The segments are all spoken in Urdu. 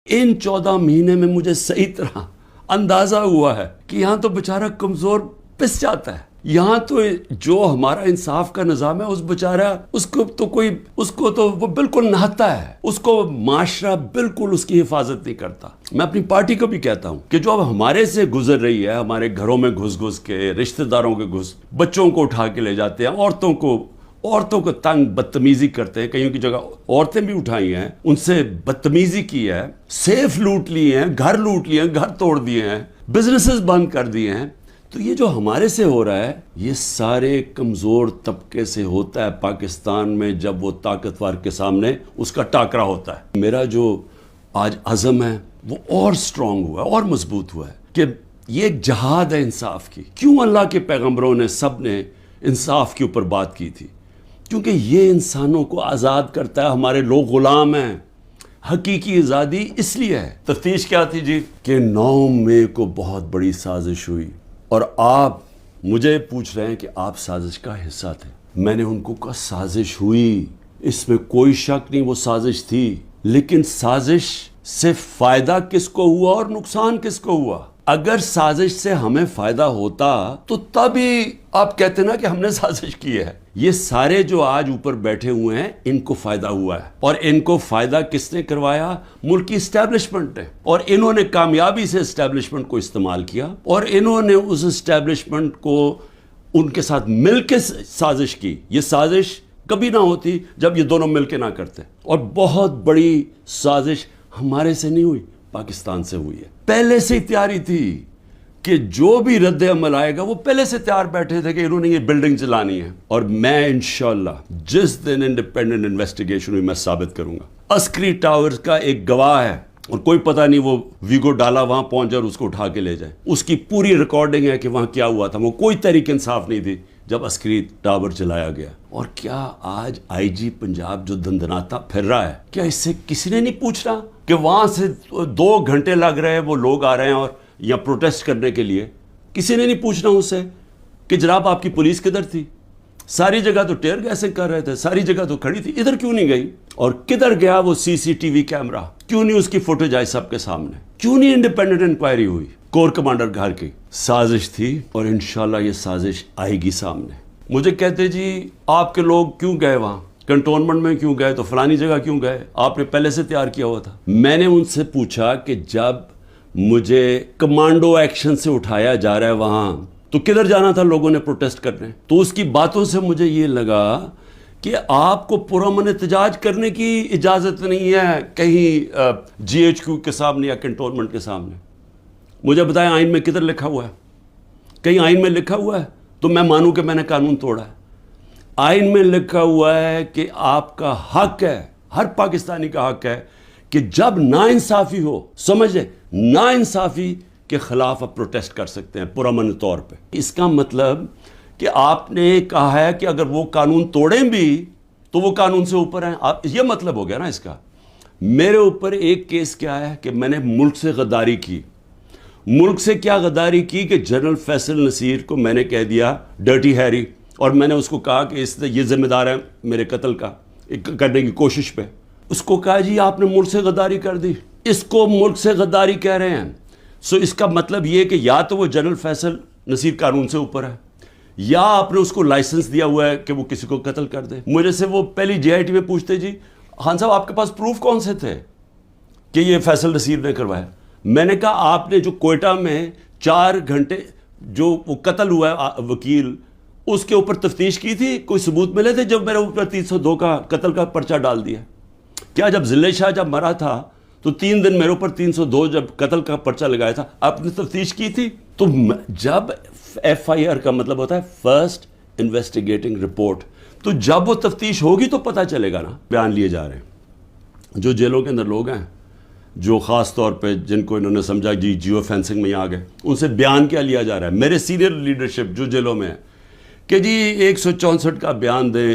ان 14 مہینے میں مجھے صحیح طرح اندازہ ہوا ہے کہ یہاں تو بیچارہ کمزور پس جاتا ہے. یہاں تو جو ہمارا انصاف کا نظام ہے اس بیچارہ اس کو تو وہ بالکل نہتا ہے, اس کو معاشرہ بالکل اس کی حفاظت نہیں کرتا. میں اپنی پارٹی کو بھی کہتا ہوں کہ جو اب ہمارے سے گزر رہی ہے, ہمارے گھروں میں گھس کے, رشتہ داروں کے بچوں کو اٹھا کے لے جاتے ہیں, عورتوں کو تنگ بدتمیزی کرتے ہیں, کئیوں کی جگہ عورتیں بھی اٹھائی ہیں, ان سے بدتمیزی کی ہے, سیف لوٹ لیے ہیں, گھر لوٹ لیے ہیں, گھر توڑ دیے ہیں, بزنسز بند کر دیے ہیں. تو یہ جو ہمارے سے ہو رہا ہے یہ سارے کمزور طبقے سے ہوتا ہے پاکستان میں. جب وہ طاقتور کے سامنے اس کا ٹاکرا ہوتا ہے. میرا جو آج عزم ہے وہ اور سٹرونگ ہوا ہے, اور مضبوط ہوا ہے کہ یہ ایک جہاد ہے انصاف کی. کیوں اللہ کے پیغمبروں نے سب نے انصاف کے اوپر بات کی تھی؟ کیونکہ یہ انسانوں کو آزاد کرتا ہے. ہمارے لوگ غلام ہیں. حقیقی آزادی اس لیے ہے. تفتیش کیا تھی جی کہ 9 مئی کو بہت بڑی سازش ہوئی, اور آپ مجھے پوچھ رہے ہیں کہ آپ سازش کا حصہ تھے. میں نے ان کو کہا سازش ہوئی, اس میں کوئی شک نہیں, وہ سازش تھی. لیکن سازش سے فائدہ کس کو ہوا اور نقصان کس کو ہوا؟ اگر سازش سے ہمیں فائدہ ہوتا تو تب ہی آپ کہتے نا کہ ہم نے سازش کی ہے. یہ سارے جو آج اوپر بیٹھے ہوئے ہیں ان کو فائدہ ہوا ہے, اور ان کو فائدہ کس نے کروایا؟ ملک کی اسٹیبلشمنٹ نے. اور انہوں نے کامیابی سے اسٹیبلشمنٹ کو استعمال کیا, اور انہوں نے اس اسٹیبلشمنٹ کو ان کے ساتھ مل کے سازش کی. یہ سازش کبھی نہ ہوتی جب یہ دونوں مل کے نہ کرتے. اور بہت بڑی سازش ہمارے سے نہیں ہوئی, پاکستان سے ہوئی ہے. پہلے سے تیاری تھی کہ جو بھی رد عمل آئے گا, وہ پہلے سے تیار بیٹھے تھے کہ انہوں نے یہ بلڈنگ چلانی ہے. اور میں انشاءاللہ جس دن انڈیپینڈنٹ انویسٹیگیشن ہوئی میں ثابت کروں گا. عسکری ٹاورز کا ایک گواہ ہے, اور کوئی پتہ نہیں وہ ویگو ڈالا وہاں پہنچ جائے اور اس کو اٹھا کے لے جائے. اس کی پوری ریکارڈنگ ہے کہ وہاں کیا ہوا تھا. وہ کوئی تحریک انصاف نہیں تھی جب عسکری ٹاور چلایا گیا. اور کیا آج آئی جی پنجاب جو دندناتا پھر رہا ہے, کیا اس سے کسی نے نہیں پوچھ رہا کہ وہاں سے 2 گھنٹے لگ رہے ہیں, وہ لوگ آ رہے ہیں اور یا پروٹیسٹ کرنے کے لیے؟ کسی نے نہیں پوچھنا اس سے کہ جناب آپ کی پولیس کدھر تھی؟ ساری جگہ تو ٹیئر گیسنگ کر رہے تھے, ساری جگہ تو کھڑی تھی, ادھر کیوں نہیں گئی؟ اور کدھر گیا وہ CCTV کیمرہ؟ کیوں نہیں اس کی فوٹیج آئی سب کے سامنے؟ کیوں نہیں انڈیپینڈنٹ انکوائری ہوئی؟ کور کمانڈر گھر کی سازش تھی, اور انشاءاللہ یہ سازش آئے گی سامنے. مجھے کہتے جی آپ کے لوگ کیوں گئے وہاں, کنٹونمنٹ میں کیوں گئے, تو فلانی جگہ کیوں گئے, آپ نے پہلے سے تیار کیا ہوا تھا. میں نے ان سے پوچھا کہ جب مجھے کمانڈو ایکشن سے اٹھایا جا رہا ہے وہاں, تو کدھر جانا تھا لوگوں نے پروٹیسٹ کرنے؟ تو اس کی باتوں سے مجھے یہ لگا کہ آپ کو پرامن احتجاج کرنے کی اجازت نہیں ہے کہیں GHQ کے سامنے یا کنٹونمنٹ کے سامنے. مجھے بتائیں آئین میں کدھر لکھا ہوا ہے؟ کہیں آئین میں لکھا ہوا ہے تو میں مانوں کہ میں نے قانون توڑا ہے. آئین میں لکھا ہوا ہے کہ آپ کا حق ہے, ہر پاکستانی کا حق ہے کہ جب ناانصافی ہو, سمجھے, ناانصافی کے خلاف آپ پروٹیسٹ کر سکتے ہیں پرامن طور پہ. اس کا مطلب کہ آپ نے کہا ہے کہ اگر وہ قانون توڑیں بھی تو وہ قانون سے اوپر ہیں. یہ مطلب ہو گیا نا اس کا. میرے اوپر ایک کیس کیا ہے کہ میں نے ملک سے غداری کی. ملک سے کیا غداری کی کہ جنرل فیصل نصیر کو میں نے کہہ دیا ڈرٹی ہیری, اور میں نے اس کو کہا کہ یہ ذمہ دار ہے میرے قتل کا کرنے کی کوشش پہ. اس کو کہا جی آپ نے ملک سے غداری کر دی. اس کو ملک سے غداری کہہ رہے ہیں. اس کا مطلب یہ کہ یا تو وہ جنرل فیصل نصیر قانون سے اوپر ہے, یا آپ نے اس کو لائسنس دیا ہوا ہے کہ وہ کسی کو قتل کر دے. مجھے سے وہ پہلی JIT میں پوچھتے جی خان صاحب آپ کے پاس پروف کون سے تھے کہ یہ فیصل نصیر نے کروایا؟ میں نے کہا آپ نے جو کوئٹہ میں 4 گھنٹے جو وہ قتل ہوا ہے وکیل, اس کے اوپر تفتیش کی تھی؟ کوئی ثبوت ملے تھے جب میرے اوپر 302 کا قتل کا پرچہ ڈال دیا؟ کیا جب ضلع شاہ جب مرا تھا تو 3 دن میرے اوپر 302 جب قتل کا پرچہ لگایا تھا, آپ نے تفتیش کی تھی؟ تو جب FIR کا مطلب ہوتا ہے فرسٹ انویسٹیگیٹنگ رپورٹ, تو جب وہ تفتیش ہوگی تو پتہ چلے گا نا. بیان لیے جا رہے ہیں جو جیلوں کے اندر لوگ ہیں, جو خاص طور پہ جن کو انہوں نے سمجھا جی جیو فینسنگ میں آ گئے, ان سے بیان کیا لیا جا رہا ہے؟ میرے سینئر لیڈرشپ جو جیلوں میں ہے کہ جی 164 کا بیان دیں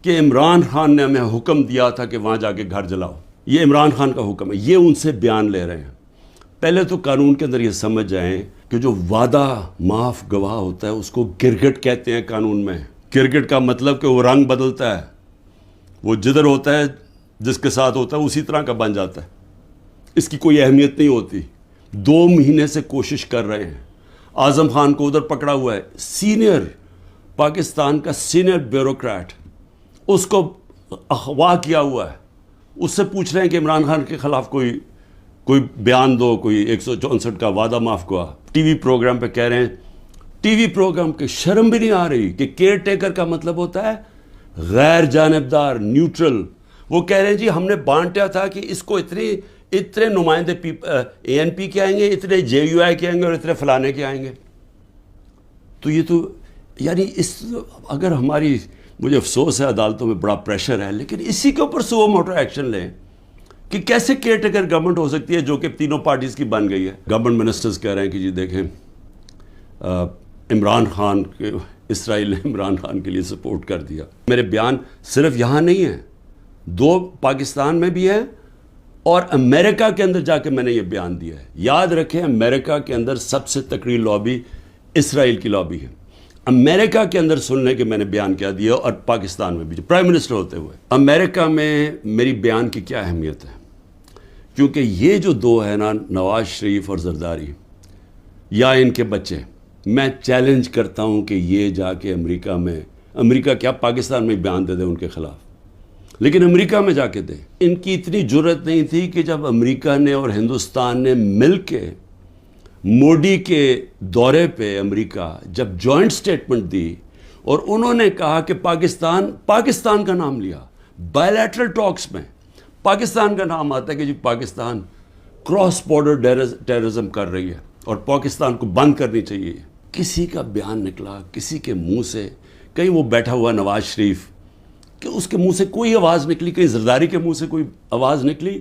کہ عمران خان نے ہمیں حکم دیا تھا کہ وہاں جا کے گھر جلاؤ, یہ عمران خان کا حکم ہے. یہ ان سے بیان لے رہے ہیں. پہلے تو قانون کے اندر یہ سمجھ جائیں کہ جو وعدہ معاف گواہ ہوتا ہے اس کو گرگٹ کہتے ہیں قانون میں. گرگٹ کا مطلب کہ وہ رنگ بدلتا ہے, وہ جدھر ہوتا ہے جس کے ساتھ ہوتا ہے اسی طرح کا بن جاتا ہے. اس کی کوئی اہمیت نہیں ہوتی. 2 مہینے سے کوشش کر رہے ہیں. اعظم خان کو ادھر پکڑا ہوا ہے, سینئر پاکستان کا سینئر بیوروکریٹ, اس کو اغوا کیا ہوا ہے. اس سے پوچھ رہے ہیں کہ عمران خان کے خلاف کوئی بیان دو, کوئی 164 کا وعدہ معاف ہوا. ٹی وی پروگرام پہ کہہ رہے ہیں, ٹی وی پروگرام کے شرم بھی نہیں آ رہی کہ کیئر ٹیکر کا مطلب ہوتا ہے غیر جانبدار, نیوٹرل. وہ کہہ رہے ہیں جی ہم نے بانٹا تھا کہ اس کو اتنے نمائندے اے این پی کے آئیں گے, اتنے جے یو آئی کے آئیں گے اور اتنے فلانے کے آئیں گے. تو یہ تو یعنی اگر ہماری, مجھے افسوس ہے عدالتوں میں بڑا پریشر ہے, لیکن اسی کے اوپر سو موٹر ایکشن لیں کہ کیسے کیئر ٹیکر گورنمنٹ ہو سکتی ہے جو کہ تینوں پارٹیز کی بن گئی ہے. گورنمنٹ منسٹرز کہہ رہے ہیں کہ جی دیکھیں عمران خان کے, اسرائیل نے عمران خان کے لیے سپورٹ کر دیا. میرے بیان صرف یہاں نہیں ہیں, 2 پاکستان میں بھی ہیں اور امریکہ کے اندر جا کے میں نے یہ بیان دیا ہے. یاد رکھیں امریکہ کے اندر سب سے تکڑی لابی اسرائیل کی لابی ہے. امریکہ کے اندر سن لیں کہ میں نے بیان کیا دیا, اور پاکستان میں بھی پرائم منسٹر ہوتے ہوئے. امریکہ میں میری بیان کی کیا اہمیت ہے, کیونکہ یہ جو 2 ہیں نا, نواز شریف اور زرداری یا ان کے بچے, میں چیلنج کرتا ہوں کہ یہ جا کے امریکہ کیا پاکستان میں بیان دے دیں ان کے خلاف, لیکن امریکہ میں جا کے دیں. ان کی اتنی جرت نہیں تھی کہ جب امریکہ نے اور ہندوستان نے مل کے موڈی کے دورے پہ امریکہ جب جوائنٹ سٹیٹمنٹ دی اور انہوں نے کہا کہ پاکستان کا نام لیا بائیلیٹرل ٹاکس میں, پاکستان کا نام آتا ہے کہ جی پاکستان کراس بارڈر ٹیررزم کر رہی ہے اور پاکستان کو بند کرنی چاہیے. کسی کا بیان نکلا کسی کے منہ سے, کہیں وہ بیٹھا ہوا نواز شریف کہ اس کے منہ سے کوئی آواز نکلی, کہیں زرداری کے منہ سے کوئی آواز نکلی؟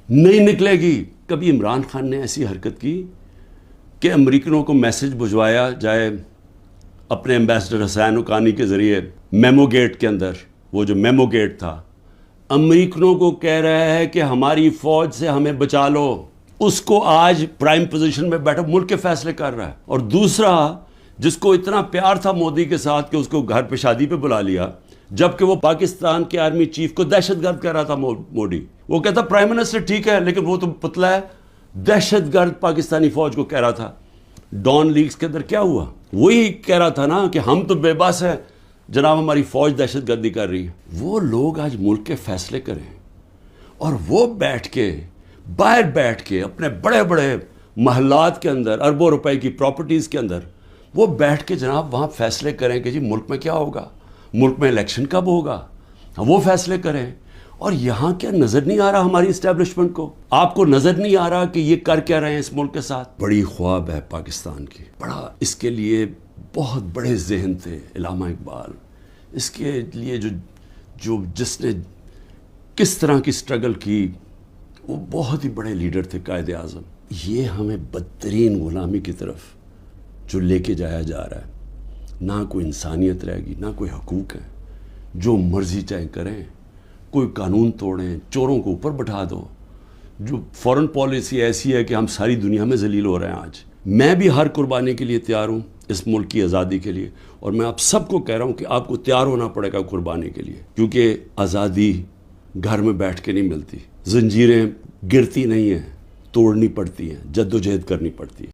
نہیں نکلے گی. کبھی عمران خان نے ایسی حرکت کی کہ امریکنوں کو میسج بھجوایا جائے اپنے ایمبیسڈر حسین حقانی کے ذریعے میمو گیٹ کے اندر, وہ جو میمو گیٹ تھا, امریکنوں کو کہہ رہا ہے کہ ہماری فوج سے ہمیں بچا لو. اس کو آج پرائم پوزیشن میں بیٹھا ملک کے فیصلے کر رہا ہے. اور دوسرا جس کو اتنا پیار تھا مودی کے ساتھ کہ اس کو گھر پہ شادی پہ بلا لیا, جبکہ وہ پاکستان کے آرمی چیف کو دہشت گرد کہہ رہا تھا موڈی. وہ کہتا پرائم منسٹر ٹھیک ہے لیکن وہ تو پتلا ہے, دہشت گرد پاکستانی فوج کو کہہ رہا تھا. ڈان لیگز کے اندر کیا ہوا؟ وہی کہہ رہا تھا نا کہ ہم تو بے بس ہیں جناب, ہماری فوج دہشت گردی کر رہی ہے. وہ لوگ آج ملک کے فیصلے کریں اور وہ باہر بیٹھ کے اپنے بڑے بڑے محلات کے اندر اربوں روپے کی پراپرٹیز کے اندر وہ بیٹھ کے جناب وہاں فیصلے کریں کہ جی ملک میں کیا ہوگا, ملک میں الیکشن کب ہوگا, وہ فیصلے کریں. اور یہاں کیا نظر نہیں آ رہا ہماری اسٹیبلشمنٹ کو؟ آپ کو نظر نہیں آ رہا کہ یہ کر کیا رہے ہیں اس ملک کے ساتھ؟ بڑی خواب ہے پاکستان کی, بڑا اس کے لیے بہت بڑے ذہن تھے علامہ اقبال, اس کے لیے جس نے کس طرح کی سٹرگل کی, وہ بہت ہی بڑے لیڈر تھے, قائد اعظم. یہ ہمیں بدترین غلامی کی طرف جو لے کے جایا جا رہا ہے, نہ کوئی انسانیت رہے گی, نہ کوئی حقوق ہے, جو مرضی چاہے کریں, کوئی قانون توڑیں, چوروں کو اوپر بٹھا دو. جو فورن پالیسی ایسی ہے کہ ہم ساری دنیا میں ذلیل ہو رہے ہیں آج. میں بھی ہر قربانی کے لیے تیار ہوں اس ملک کی آزادی کے لیے, اور میں آپ سب کو کہہ رہا ہوں کہ آپ کو تیار ہونا پڑے گا قربانی کے لیے, کیونکہ آزادی گھر میں بیٹھ کے نہیں ملتی. زنجیریں گرتی نہیں ہیں, توڑنی پڑتی ہیں, جد و جہد کرنی پڑتی ہے.